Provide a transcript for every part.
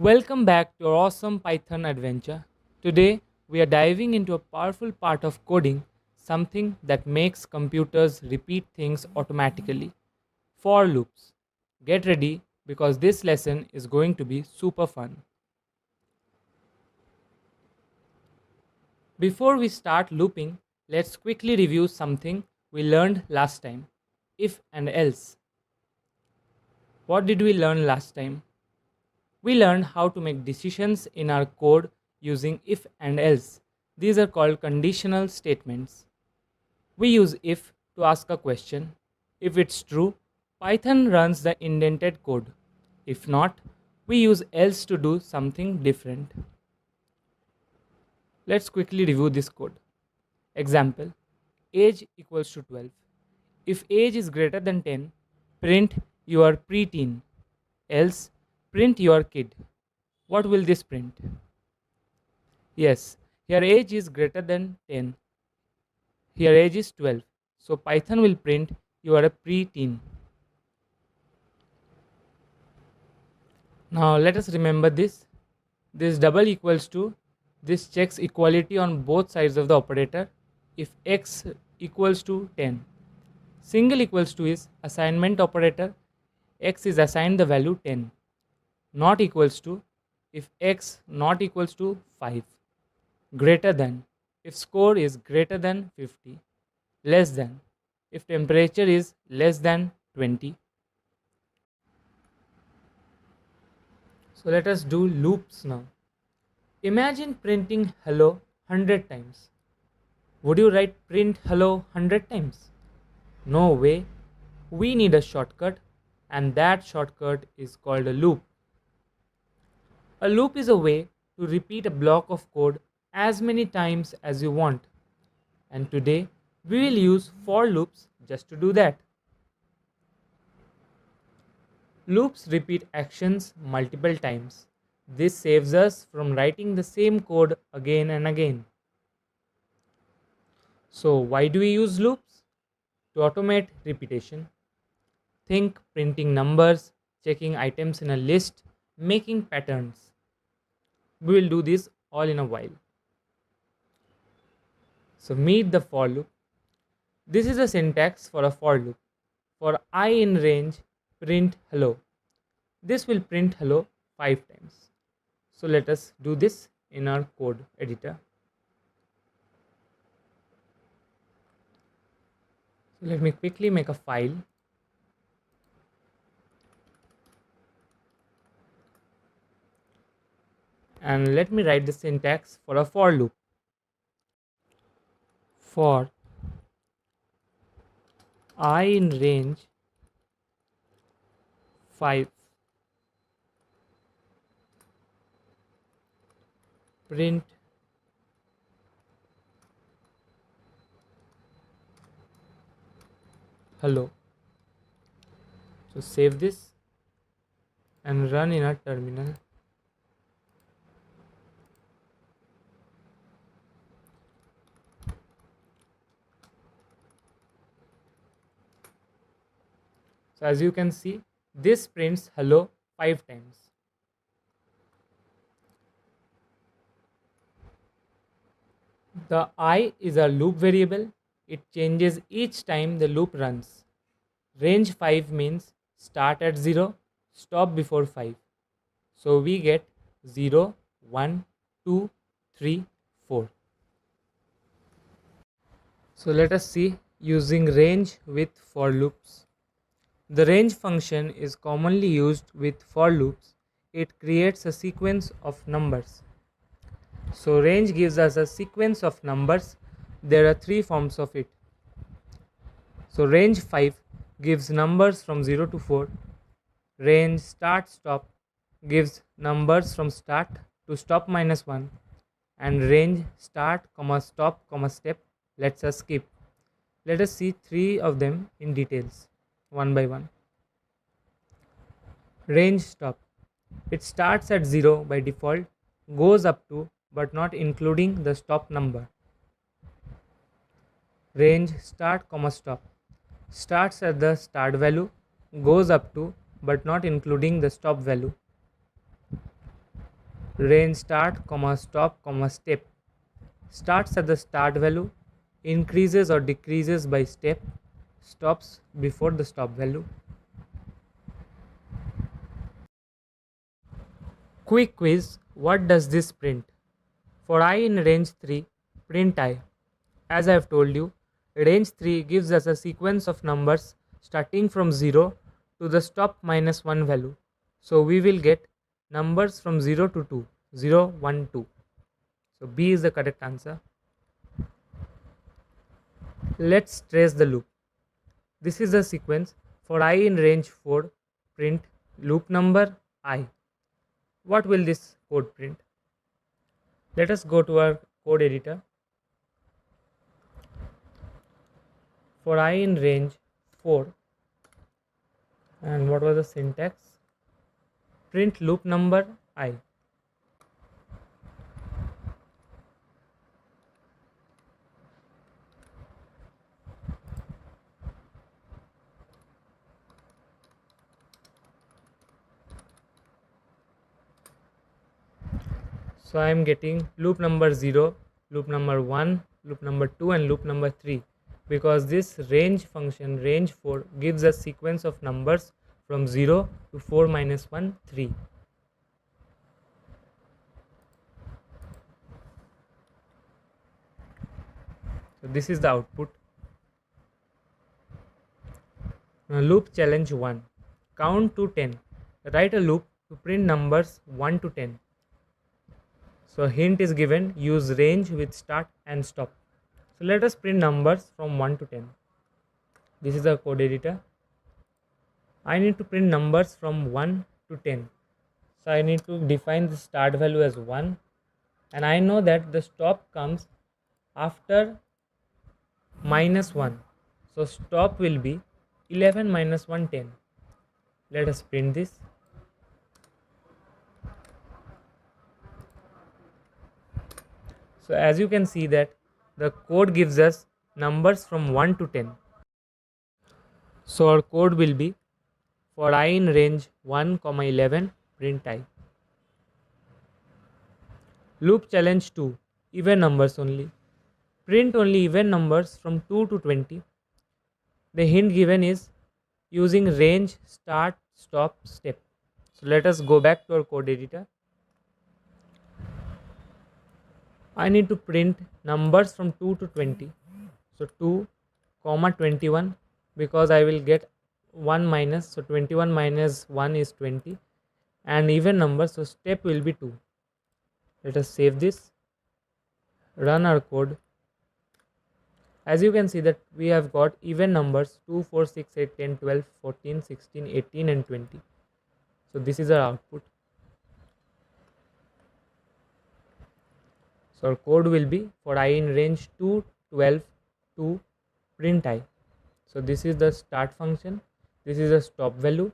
Welcome back to our awesome Python adventure. Today, we are diving into a powerful part of coding, something that makes computers repeat things automatically. For loops. Get ready because this lesson is going to be super fun. Before we start looping, let's quickly review something we learned last time: if and else. What did we learn last time? We learned how to make decisions in our code using if and else. These are called conditional statements. We use if to ask a question. If it's true, Python runs the indented code. If not, we use else to do something different. Let's quickly review this code. Example: age equals to 12. If age is greater than 10, print you are preteen. Else, print your kid. What will this print? Yes, here age is greater than 10. Here age is 12. So Python will print you are a preteen. Now let us remember this. This double equals to, this checks equality on both sides of the operator. If x equals to 10. Single equals to is assignment operator. X is assigned the value 10. Not equals to, if x not equals to 5. Greater than, if score is greater than 50. Less than, if temperature is less than 20. So let us do loops now. Imagine printing hello 100 times. Would you write print hello 100 times? No way. We need a shortcut, and that shortcut is called a loop. A loop is a way to repeat a block of code as many times as you want. And today we will use for loops just to do that. Loops repeat actions multiple times. This saves us from writing the same code again and again. So, why do we use loops? To automate repetition. Think printing numbers, checking items in a list, making patterns. We will do this all in a while. So, meet the for loop. This is a syntax for a for loop. For I in range, print hello. This will print hello 5 times. So let us do this in our code editor. So let me quickly make a file. And let me write the syntax for a for loop. For I in range 5, print hello. So save this and run in a terminal. So as you can see, this prints hello 5 times. The I is a loop variable. It changes each time the loop runs. Range 5 means start at 0, stop before 5. So we get 0, 1, 2, 3, 4. So let us see using range with for loops. The range function is commonly used with for loops. It creates a sequence of numbers. So range gives us a sequence of numbers. There are 3 forms of it. So range 5 gives numbers from 0 to 4. Range start stop gives numbers from start to stop minus 1. And range start comma stop comma step lets us skip. Let us see 3 of them in details, one by one. Range stop. It starts at 0 by default, goes up to but not including the stop number. Range start comma stop. Starts at the start value, goes up to but not including the stop value. range start comma stop comma step. Starts at the start value, increases or decreases by step, stops before the stop value. Quick quiz, what does this print? For I in range 3, print I. As I have told you, range 3 gives us a sequence of numbers starting from 0 to the stop minus 1 value. So we will get numbers from 0 to 2, 0, 1, 2. So B is the correct answer. Let's trace the loop. This is the sequence. For I in range 4, print loop number I. What will this code print? Let us go to our code editor. For I in range 4, and what was the syntax? Print loop number I. So I am getting loop number 0, loop number 1, loop number 2 and loop number 3, because this range function range 4 gives a sequence of numbers from 0 to 4 minus 1, 3. So this is the output. Now loop challenge 1. Count to 10. Write a loop to print numbers 1 to 10. So hint is given, use range with start and stop. So let us print numbers from 1 to 10. This is the code editor. I need to print numbers from 1 to 10. So I need to define the start value as 1, and I know that the stop comes after minus 1. So stop will be 11 minus 1, 10. Let us print this. So as you can see that the code gives us numbers from 1 to 10. So our code will be for I in range 1, 11, print I. Loop challenge 2, even numbers only. Print only even numbers from 2 to 20. The hint given is using range, start, stop, step. So let us go back to our code editor. I need to print numbers from 2 to 20. So 2 comma 21, because I will get 1 minus, so 21 minus 1 is 20, and even number, so step will be 2. Let us save this, run our code. As you can see that we have got even numbers 2, 4, 6, 8, 10, 12, 14, 16, 18 and 20. So this is our output. So our code will be for I in range 2, 12, 2, print I. So this is the start function, this is a stop value,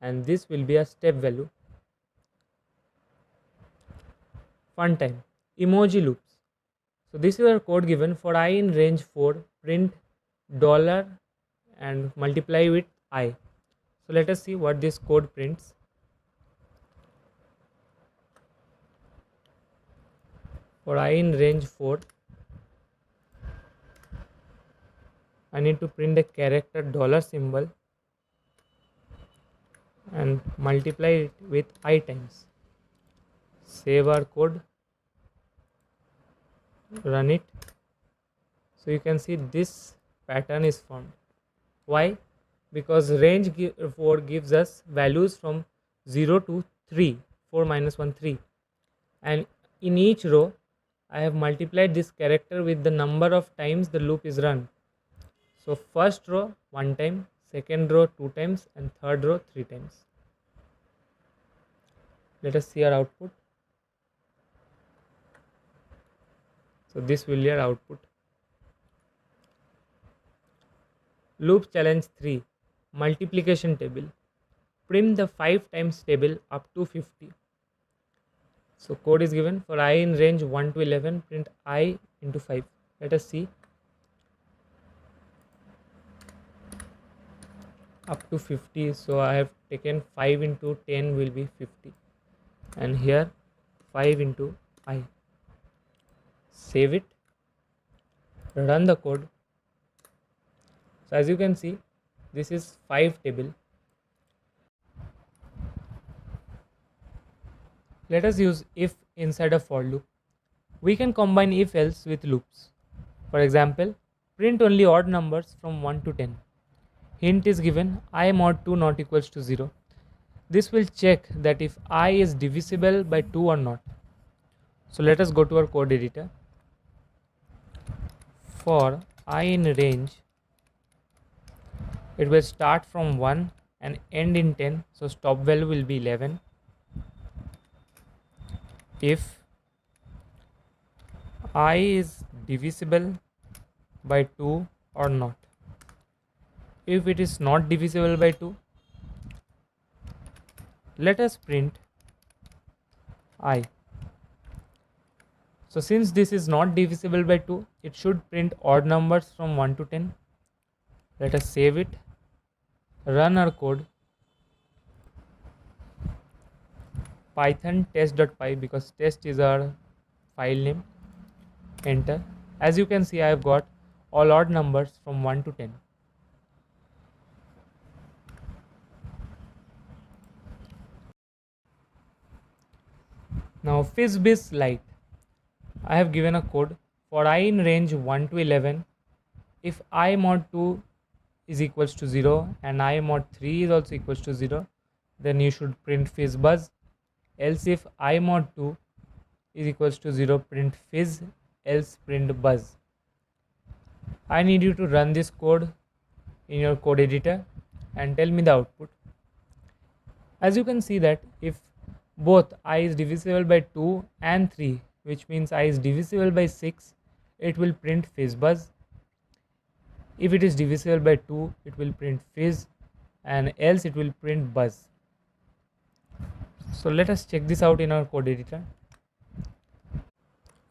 and this will be a step value. Fun time, emoji loops. So this is our code given for I in range 4, print dollar and multiply with I. So let us see what this code prints. For I in range 4, I need to print a character dollar symbol and multiply it with I times. Save our code, run it. So you can see this pattern is formed. Why? Because range 4 gives us values from 0 to 3, 4 minus 1, 3, and in each row I have multiplied this character with the number of times the loop is run. So first row 1 time, second row 2 times, and third row 3 times. Let us see our output. So this will be our output. Loop challenge 3, multiplication table. Print the 5 times table up to 50. So code is given for I in range 1 to 11, print I into 5. Let us see. Up to 50, so I have taken 5 into 10 will be 50, and here 5 into I. Save it, run the code. So as you can see, this is 5 table. Let us use if inside a for loop. We can combine if else with loops. For example, print only odd numbers from 1 to 10. Hint is given I mod 2 not equals to 0. This will check that if I is divisible by 2 or not. So let us go to our code editor. For I in range, it will start from 1 and end in 10. So stop value will be 11. If I is divisible by 2 or not. If it is not divisible by 2, let us print I. So since this is not divisible by 2, it should print odd numbers from 1 to 10. Let us save it, run our code. Python test.py, because test is our file name. Enter. As you can see, I have got all odd numbers from 1 to 10. Now FizzBiz Lite. I have given a code for I in range 1 to 11. If I mod 2 is equals to 0 and I mod 3 is also equals to 0, then you should print FizzBuzz. Else if I mod 2 is equals to 0, print fizz, else print buzz. I need you to run this code in your code editor and tell me the output. As you can see that if both I is divisible by 2 and 3, which means I is divisible by 6, it will print FizzBuzz. If it is divisible by 2, it will print fizz, and else it will print buzz. So let us check this out in our code editor.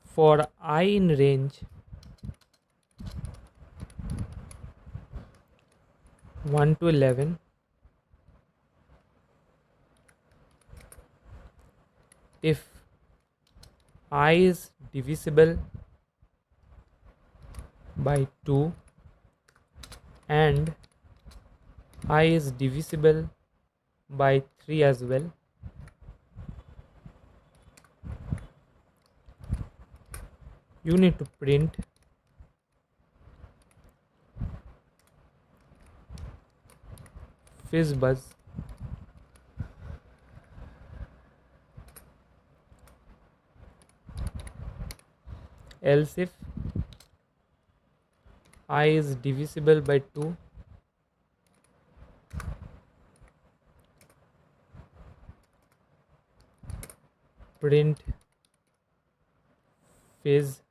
For I in range 1 to 11, if I is divisible by 2 and I is divisible by 3 as well, you need to print FizzBuzz. Else if I is divisible by 2 print fizz,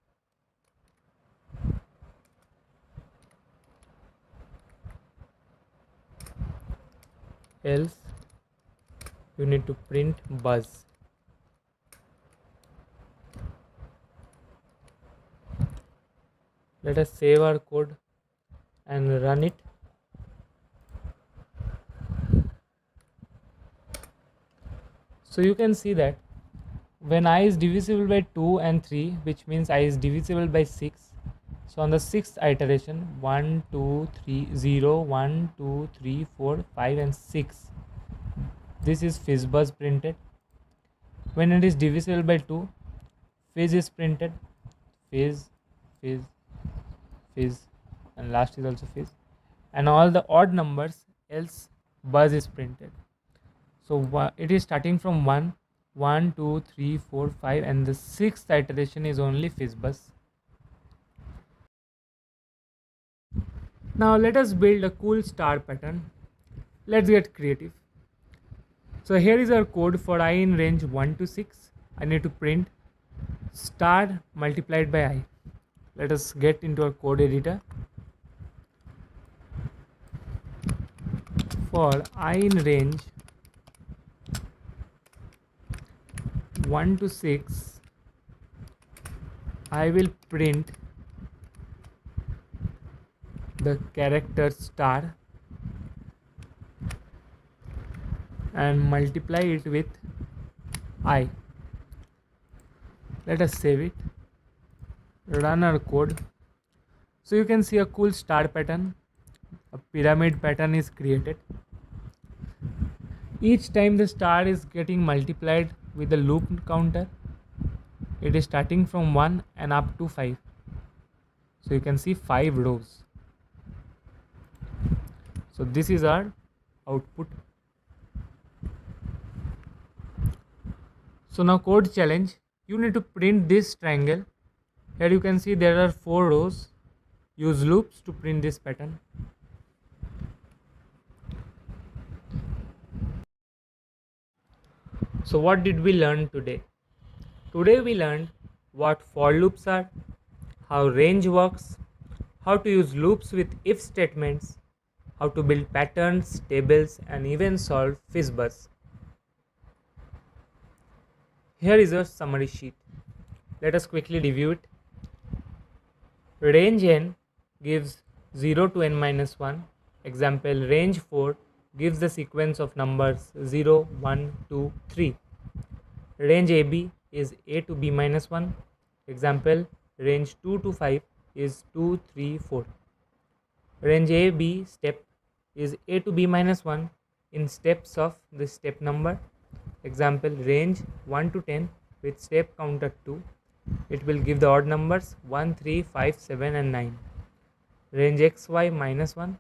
else you need to print buzz. Let us save our code and run it. So you can see that when I is divisible by 2 and 3, which means I is divisible by 6. So on the 6th iteration, 1, 2, 3, 0, 1, 2, 3, 4, 5 and 6. This is FizzBuzz printed. When it is divisible by 2, fizz is printed. Fizz, fizz, fizz, and last is also fizz. And all the odd numbers, else buzz is printed. So it is starting from 1, 1, 2, 3, 4, 5, and the 6th iteration is only FizzBuzz. Now let us build a cool star pattern. Let's get creative. So here is our code for I in range 1 to 6. I need to print star multiplied by I. Let us get into our code editor. For I in range 1 to 6, I will print the character star and multiply it with I. Let us save it, run our code. So you can see a cool star pattern, a pyramid pattern is created. Each time the star is getting multiplied with the loop counter, it is starting from 1 and up to 5. So you can see 5 rows. So this is our output. So now code challenge, you need to print this triangle. Here you can see there are 4 rows. Use loops to print this pattern. So what did we learn today? Today we learned what for loops are, how range works, how to use loops with if statements, how to build patterns, tables, and even solve FizzBuzz. Here is a summary sheet. Let us quickly review it. Range n gives 0 to n minus 1. Example, range 4 gives the sequence of numbers 0, 1, 2, 3. Range AB is A to B minus 1. Example, range 2 to 5 is 2, 3, 4. Range AB step is A to B minus 1 in steps of the step number. Example, range 1 to 10 with step counter 2. It will give the odd numbers 1, 3, 5, 7 and 9. Range XY minus 1.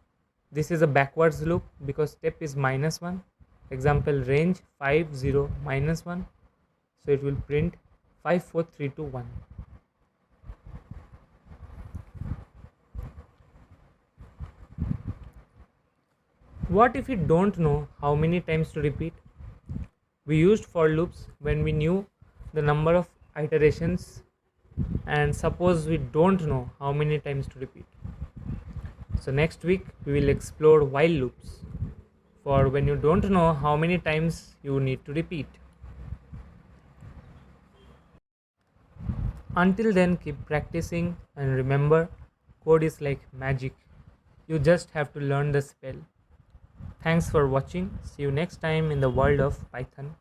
This is a backwards loop because step is minus 1. Example, range 5, 0, minus 1. So it will print 5, 4, 3, 2, 1. What if we don't know how many times to repeat? We used for loops when we knew the number of iterations, and suppose we don't know how many times to repeat. So next week we will explore while loops for when you don't know how many times you need to repeat. Until then, keep practicing and remember, code is like magic. You just have to learn the spell. Thanks for watching. See you next time in the world of Python.